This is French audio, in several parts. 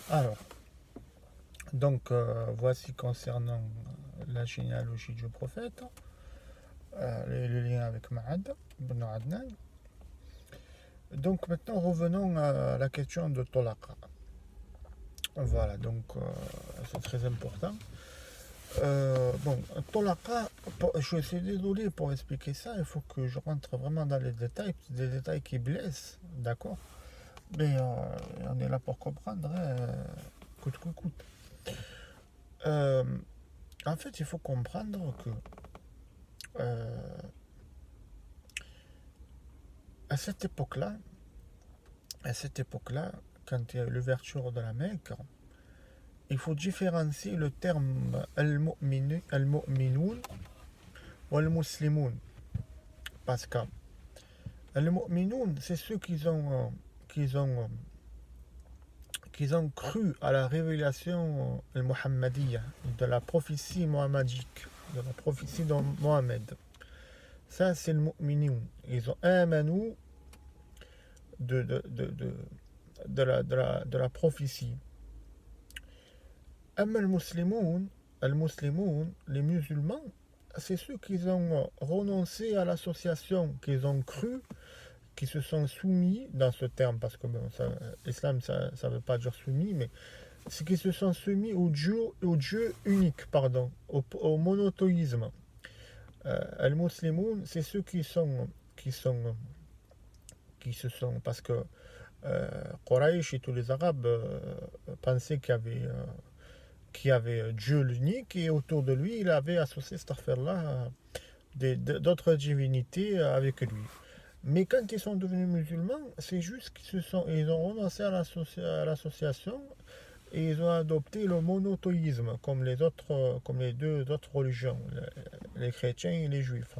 Alors, donc voici concernant la généalogie du prophète, le lien avec Ma'ad, ibn Adnan. Donc maintenant revenons à la question de Tolaqa. Voilà, donc c'est très important. Bon, Tolaqa, je suis désolé pour expliquer ça, il faut que je rentre vraiment dans les détails, des détails qui blessent, d'accord? Mais on est là pour comprendre, hein, coûte que coûte. Euh, En fait, il faut comprendre que euh, à cette époque-là, à cette époque-là, quand il y a eu l'ouverture de la Mecque, il faut différencier le terme al-mu'minoun ou al-muslimoun. Parce que al-mu'minoun, c'est ceux qui ont cru à la révélation al-muhammadiyya, de la prophétie mohammadique, de la prophétie de Mohammed. Ça, c'est le mu'minoun. Ils ont amanou de, de, de, de, de la prophétie. Amma al-muslimoun, les musulmans, c'est ceux qui ont renoncé à l'association, qui ont cru, qui se sont soumis, dans ce terme, parce que bon, l'islam, ça ne veut pas dire soumis, mais c'est qui se sont soumis au Dieu unique, pardon, au monothéisme. Al-muslimoun, c'est ceux qui se sont, parce que Quraysh et tous les Arabes pensaient qu'il y avait Dieu l'unique et autour de lui, il avait associé cette affaire-là d'autres divinités avec lui. Mais quand ils sont devenus musulmans, c'est juste ils ont renoncé à l'association et ils ont adopté le monothéisme comme les deux autres religions, les chrétiens et les juifs.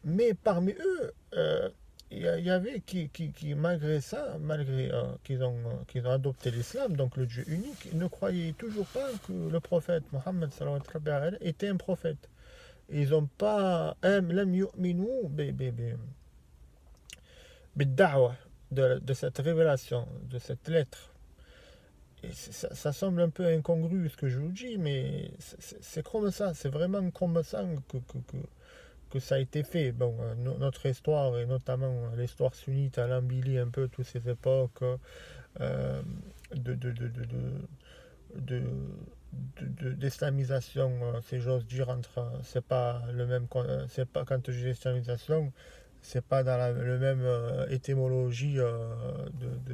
Mais parmi eux, y avait malgré ça, malgré qu'ils ont adopté l'islam, donc le Dieu unique, ils ne croyaient toujours pas que le prophète Mohammed était un prophète. Ils n'ont pas لم يؤمنوا بالدعوة de cette révélation, de cette lettre. Et ça semble un peu incongru ce que je vous dis, mais c'est comme ça, c'est vraiment comme ça que ça a été fait. Bon, notre histoire, et notamment l'histoire sunnite, elle embellit un peu toutes ces époques euh, de, de, de, de, de, d'islamisation, si j'ose dire, c'est pas le même, c'est pas, quand je dis islamisation, c'est pas dans le même étymologie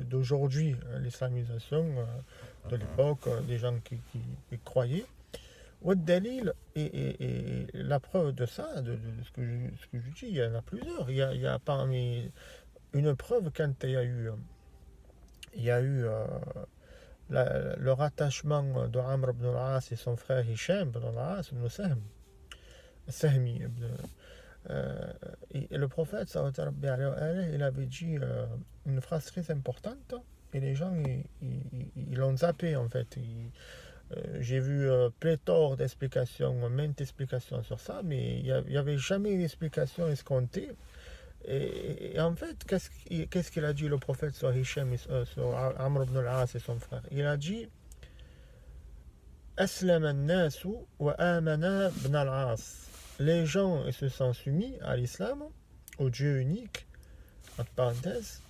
d'aujourd'hui, l'islamisation de l'époque, des gens qui croyaient. Dalil et la preuve de ça, de ce que je dis, il y en a plusieurs. Il y a parmi une preuve quand il y a eu le rattachement de Amr ibn al-As et son frère Hisham ibn al-As ibn Sahmi. Et le prophète, il avait dit une phrase très importante et les gens, ils l'ont zappé en fait. J'ai vu pléthore d'explications, maintes explications sur ça, mais il n'y avait jamais une explication escomptée. Et en fait, qu'est-ce qu'il a dit le prophète sur Hisham, sur Amr ibn al-As et son frère? Il a dit Aslam al-nasu wa amana ibn al-As. Les gens se sont soumis à l'islam, au Dieu unique, entre parenthèses,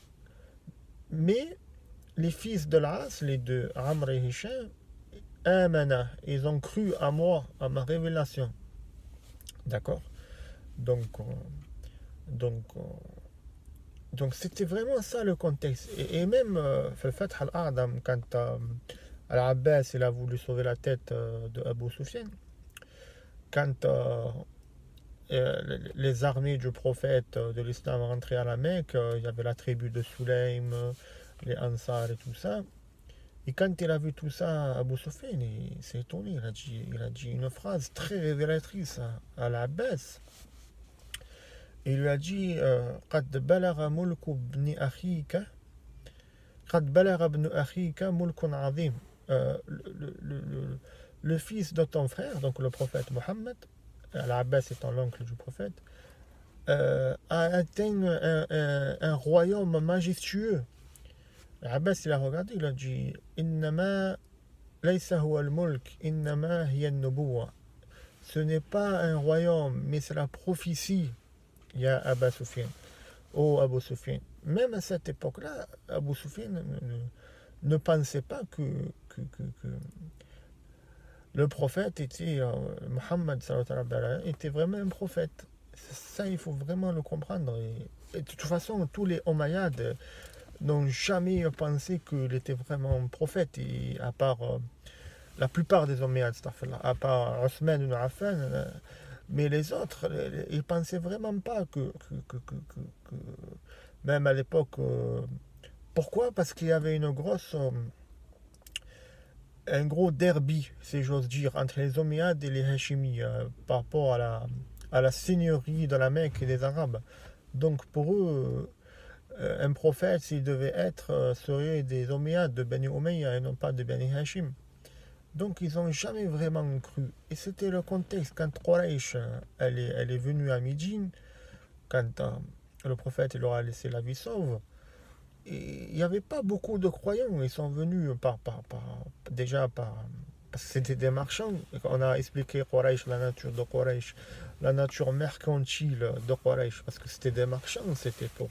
mais les fils de l'As, les deux, Amr et Hisham, amana, ils ont cru à moi, à ma révélation. D'accord. Donc, donc, donc c'était vraiment ça le contexte. Et même Fath al-A'dam, quand Al-Abbas il a voulu sauver la tête de Abu Sufyan, quand les armées du prophète de l'islam rentraient à la Mecque, il y avait la tribu de Sulaym, les Ansar et tout ça. Et quand il a vu tout ça, Abu Sufyan, il s'est étonné. Il a dit une phrase très révélatrice à l'Abbas. Il lui a dit قد بلغ ملك ابن أخيك قد بلغ ابن أخيك ملك عظيم. Le fils de ton frère, donc le prophète Mohammed, Al-Abbas étant l'oncle du prophète, a atteint un royaume majestueux. Abbas, il a regardé, il a dit Innama laysa huwa al-mulk, innama hiya an-nubuwwa. Ce n'est pas un royaume, mais c'est la prophétie, ya Abba Sufyan. Oh Abu Sufyan. Même à cette époque-là, Abu Sufyan ne pensait pas que le prophète était, Muhammad était vraiment un prophète. Ça, il faut vraiment le comprendre. Et de toute façon, tous les Omeyyades n'ont jamais pensé qu'il était vraiment un prophète, et à part la plupart des Omeyyades, à part Othman ibn Affan, mais les autres, ils pensaient vraiment pas que même à l'époque. Pourquoi? Parce qu'il y avait un gros derby, si j'ose dire, entre les Omeyyades et les Hachimi par rapport à la seigneurie de la Mecque et des Arabes. Donc pour eux, un prophète, s'il devait être, serait des Omeyyades, de Bani Umayya et non pas de Bani Hashim. Donc ils n'ont jamais vraiment cru. Et c'était le contexte quand Quraysh elle est venue à Médine, quand le prophète il leur a laissé la vie sauve. Et il n'y avait pas beaucoup de croyants. Ils sont venus déjà parce que c'était des marchands. On a expliqué Quraysh, la nature de Quraysh, la nature mercantile de Quraysh, parce que c'était des marchands, c'était pour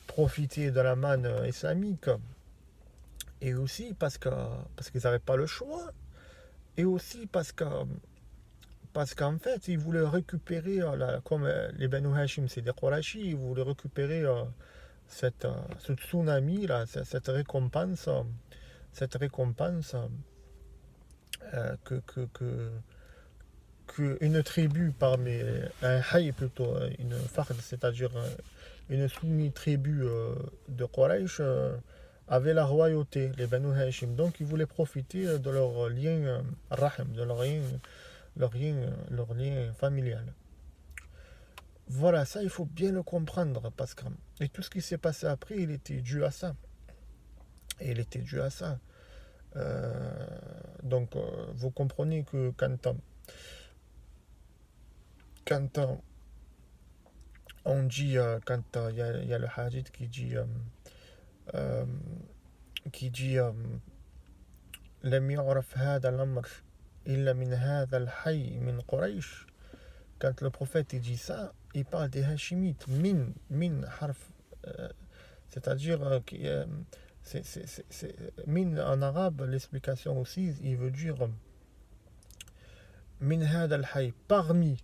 profiter de la manne islamique. Et aussi parce qu'ils n'avaient pas le choix. Et aussi parce qu'en fait, ils voulaient récupérer, comme les Banu Hashim, c'est des Qurayshi, ils voulaient récupérer ce tsunami, là, cette récompense que une tribu parmi, un hay plutôt, une fard, c'est-à-dire une sous-tribu de Quraysh, avait la royauté, les Banu Hashim. Donc ils voulaient profiter de leur lien rahim, de leur lien familial. Voilà, ça il faut bien le comprendre, parce que et tout ce qui s'est passé après, il était dû à ça. Et il était dû à ça. Donc vous comprenez que quand on dit, quand il y a le hadith qui dit لم يعرف هذا الأمر إلا من هذا الحي من قريش. Quand le prophète il dit ça, il parle des Hashimites. Min harf, c'est-à-dire min en arabe, l'explication aussi, il veut dire min hada al-hay, parmi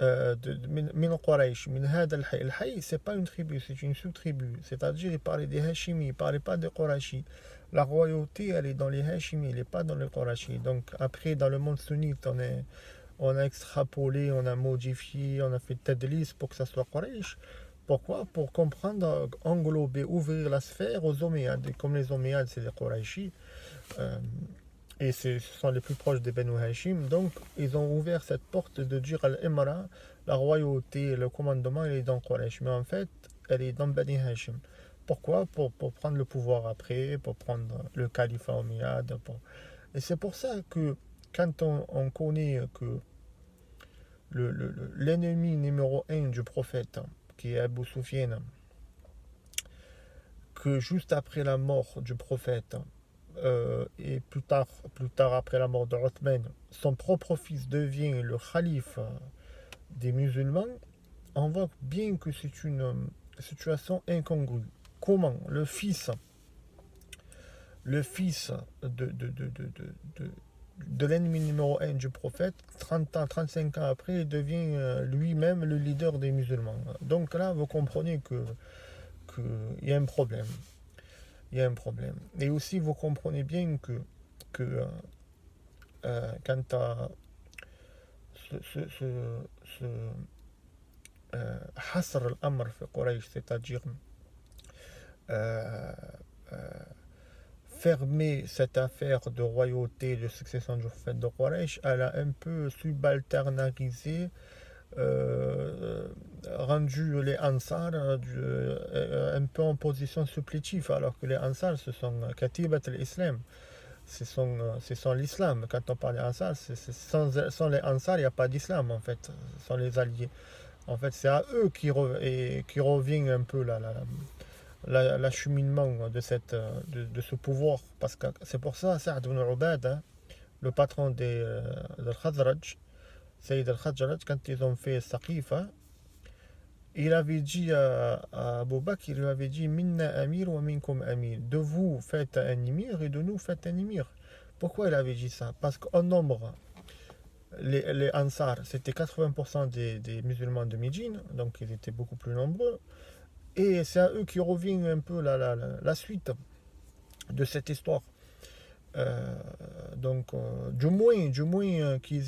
min Quraysh, min hada al-hay. Al-hay, c'est pas une tribu, c'est une sous-tribu. C'est-à-dire, il parlait des Hashimi, il parlait pas des Qurayshi. La royauté, elle est dans les Hashimi, elle n'est pas dans les Qurayshi. Donc après, dans le monde sunnite, on a extrapolé, on a modifié, on a fait tadlis pour que ça soit Quraysh. Pourquoi? Pour comprendre, englober, ouvrir la sphère aux Omeyyades. Et comme les Omeyyades, c'est des Qurayshi, et ce sont les plus proches des Banu Hashim, donc ils ont ouvert cette porte de dire al-Imra, la royauté, le commandement, il est dans Quraysh. Mais en fait, elle est dans Bani Hashim. Pourquoi? Pour prendre le pouvoir après, pour prendre le califat Omeyyade. Et c'est pour ça que quand on connaît que l'ennemi numéro 1 du prophète, qui est Abu Sufyan, que juste après la mort du prophète, et plus tard après la mort de Othman, son propre fils devient le calife des musulmans, on voit bien que c'est une situation incongrue. Comment le fils de l'ennemi numéro 1 du prophète, 30 ans, 35 ans après, il devient lui-même le leader des musulmans. Donc là, vous comprenez qu'il y a un problème. Il y a un problème. Et aussi, vous comprenez bien que quand ce hasr al-amr fi Quraysh, c'est-à-dire fermer cette affaire de royauté, de succession du prophète de Quraysh, elle a un peu subalternarisé, rendu les Ansar un peu en position supplétive, alors que les Ansar, ce sont Katibat al-Islam, ce sont l'islam. Quand on parle des Ansar, sans les Ansar, il n'y a pas d'islam en fait, sans les alliés. En fait, c'est à eux qui revient un peu l'acheminement de ce pouvoir. Parce que c'est pour ça, Saad ibn Ubada, le patron de Khazraj, Sayyid al-Khazraj, quand ils ont fait Saqifa, il avait dit à Abu Bakr, il lui avait dit Minna amir wa minkum amir. De vous faites un émir et de nous faites un émir. Pourquoi il avait dit ça? Parce qu'en nombre, les Ansar, c'était 80% des musulmans de Médine, donc ils étaient beaucoup plus nombreux. Et c'est à eux qui revient un peu la suite de cette histoire. Donc, du moins qu'ils